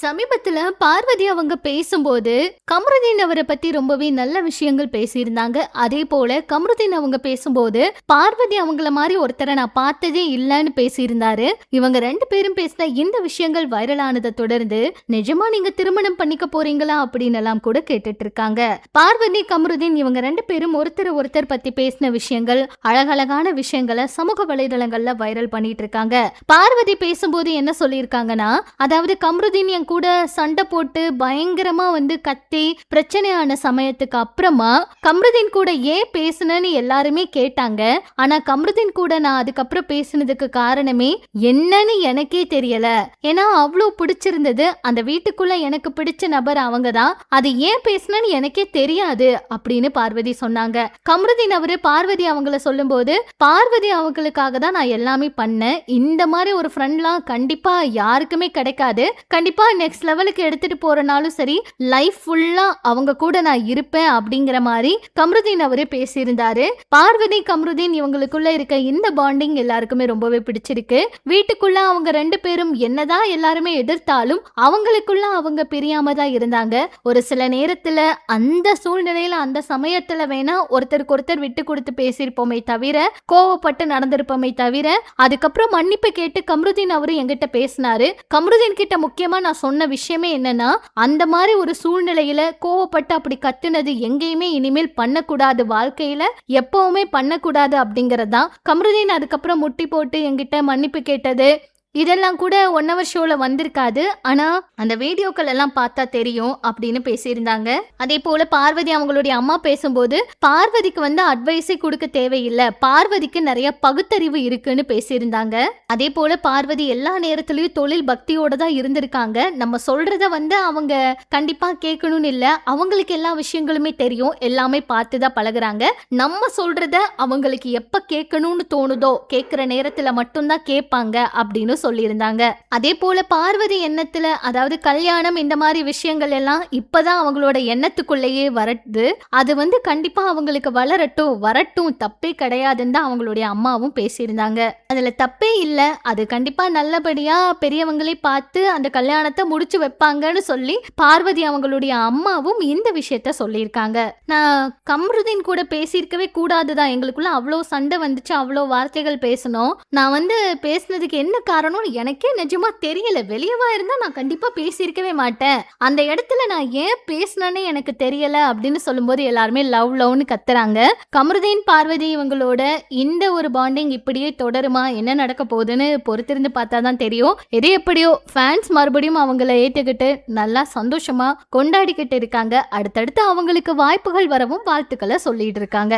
சமீபத்துல பார்வதி அவங்க பேசும்போது கமருதீன் அவரை பத்தி ரொம்பவே நல்ல விஷயங்கள் பேசியிருந்தாங்க. அதே போல கமருதீன் அவங்க பேசும்போது பார்வதி அவங்கள மாதிரி ஒருத்தரை நான் பார்த்ததே இல்லைன்னு பேசியிருந்தாரு. இவங்க ரெண்டு பேரும் பேசின இந்த விஷயங்கள் வைரலானதை தொடர்ந்து நிஜமா நீங்க திருமணம் பண்ணிக்க போறீங்களா அப்படின்னு எல்லாம் கூட கேட்டுட்டு இருக்காங்க. பார்வதி கமருதீன் இவங்க ரெண்டு பேரும் ஒருத்தர் பத்தி பேசின விஷயங்கள் அழகழகான விஷயங்களை சமூக வலைதளங்கள்ல வைரல் பண்ணிட்டு இருக்காங்க. பார்வதி பேசும்போது என்ன சொல்லியிருக்காங்கன்னா, அதாவது கமருதீன் கூட சண்டை போட்டு பயங்கரமா கத்தி பிரச்சனையான சமயத்துக்கு அப்புறமா கமருதீன் கூட ஏன் பேசுனேன்னு எல்லாருமே கேட்டாங்க. ஆனா கமருதீன் கூட நான் அதுக்கப்புறம் பேசுனதுக்கு காரணமே என்னன்னு எனக்கே தெரியல. ஏன்னா அவ்வளோ பிடிச்சிருந்தது. அந்த வீட்டுக்குள்ள எனக்கு பிடிச்ச நபர் அவங்க தான். அது ஏன் பேசுனேன்னு எனக்கே தெரியாது அப்படின்னு பார்வதி சொன்னாங்க. கமருதீன் அவரு பார்வதி அவங்கள சொல்லும் போது, பார்வதி அவங்களுக்காக தான் நான் எல்லாமே பண்ணேன். இந்த மாதிரி ஒரு ஃப்ரெண்ட்லாம் கண்டிப்பா யாருக்குமே கிடைக்காது. கண்டிப்பா நெக்ஸ்ட் லெவலுக்கு எடுத்துட்டு போறனாலும் சரி, லைஃப் ஃபுல்லா அவங்க கூட நான் இருப்பேன் அப்படிங்கிற மாதிரி கமருதீன் அவரே பேசியிருந்தாரு. பார்வதி கமருதீன் இவங்களுக்குள்ள இருக்க இந்த பாண்டிங் எல்லாருக்குமே ரொம்பவே பிடிச்சிருக்கு. வீட்டுக்குள்ள அவங்க ரெண்டு பேரும் என்னதான் எல்லாருமே எதிர்த்தாலும் அவங்களுக்குள்ள அவங்க பிரியாம தான் இருந்தாங்க. ஒரு சில நேரத்துல அந்த சூழ்நிலையில அந்த சமயத்துல வேணா ஒருத்தருக்கு ஒருத்தர் விட்டு கொடுத்து பேசியிருப்போமே தவிர, கோவப்பட்டு நடந்திருப்போமே தவிர, அதுக்கப்புறம் மன்னிப்பு கேட்டு கமருதீன் அவரு என்கிட்ட பேசினாரு. கமருதீன் கிட்ட முக்கியமா நான் சொன்ன விஷயமே என்னன்னா, அந்த மாதிரி ஒரு சூழ்நிலையில கோவப்பட்டு அப்படி கத்துனது எங்கேயுமே இனிமேல் பண்ணக்கூடாது, வாழ்க்கையில எப்பவுமே பண்ணக்கூடாது அப்படிங்கறதுதான். கமருதீன் அதுக்கப்புறம் முட்டி போட்டு என்கிட்ட மன்னிப்பு கேட்டது இதெல்லாம் கூட 1 hour ஷோல வந்திருக்காது. ஆனா அந்த வீடியோக்கள் எல்லாம் பார்த்தா தெரியும் அப்படின்னு பேசியிருந்தாங்க. அதே போல பார்வதி அவங்களுடைய அம்மா பேசும்போது பார்வதிக்கு அட்வைஸே கொடுக்க தேவையில்லை, பார்வதிக்கு நிறைய பகுத்தறிவு இருக்குன்னு பேசியிருந்தாங்க. அதே போல பார்வதி எல்லா நேரத்திலயும் தொழில் பக்தியோட தான் இருந்திருக்காங்க. நம்ம சொல்றத அவங்க கண்டிப்பா கேட்கணும்னு இல்ல, அவங்களுக்கு எல்லா விஷயங்களுமே தெரியும், எல்லாமே பார்த்துதான் பழகுறாங்க. நம்ம சொல்றத அவங்களுக்கு எப்ப கேட்கணும்னு தோணுதோ கேட்கிற நேரத்துல மட்டும்தான் கேட்பாங்க அப்படின்னு சொல்லியிருந்தாங்க. அதே போல பார்வதி எண்ணத்துல, அதாவது கல்யாணம் இந்த மாதிரி விஷயங்கள் எல்லாம் இப்பதான் அவங்களோட எண்ணத்துக்குள்ளேயே வருது. அது கண்டிப்பா அவங்களுக்கு வரட்டும் தப்பே கிடையாதுன்னு தான் அவங்களுடைய அம்மாவும் பேசியிருந்தாங்க. அதுல தப்பே இல்ல, அது கண்டிப்பா நல்லபடியா பெரியவங்களே பார்த்து அந்த கல்யாணத்தை முடிச்சு வைப்பாங்கன்னு சொல்லி பார்வதி அவங்களுடைய அம்மாவும் இந்த விஷயத்த சொல்லியிருக்காங்க. நான் கமருதீன் கூட பேசியிருக்கவே கூடாதுதான், எங்களுக்குள்ள அவ்வளோ சண்டை வந்துச்சு, அவ்வளோ வார்த்தைகள் பேசணும். நான் பேசினதுக்கு என்ன காரணம் எனக்கே நிஜமா தெரியல. வெளியவா இருந்தா நான் கண்டிப்பா பேசியிருக்கவே மாட்டேன். அந்த இடத்துல நான் ஏன் பேசினேன்னு எனக்கு தெரியல அப்படின்னு சொல்லும்போது எல்லாருமே லவ்னு கத்துறாங்க. கமருதீன் பார்வதி இவங்களோட இந்த ஒரு பாண்டிங் இப்படியே தொடருமா, என்ன நடக்க போகுதுன்னு பொறுத்திருந்து பார்த்தா தான் தெரியும். எது எப்படியோ ஃபேன்ஸ் மறுபடியும் அவங்கள ஏற்றுக்கிட்டு நல்லா சந்தோஷமா கொண்டாடிக்கிட்டு இருக்காங்க. அடுத்தடுத்து அவங்களுக்கு வாய்ப்புகள் வரவும் வாழ்த்துக்களை சொல்லிட்டு இருக்காங்க.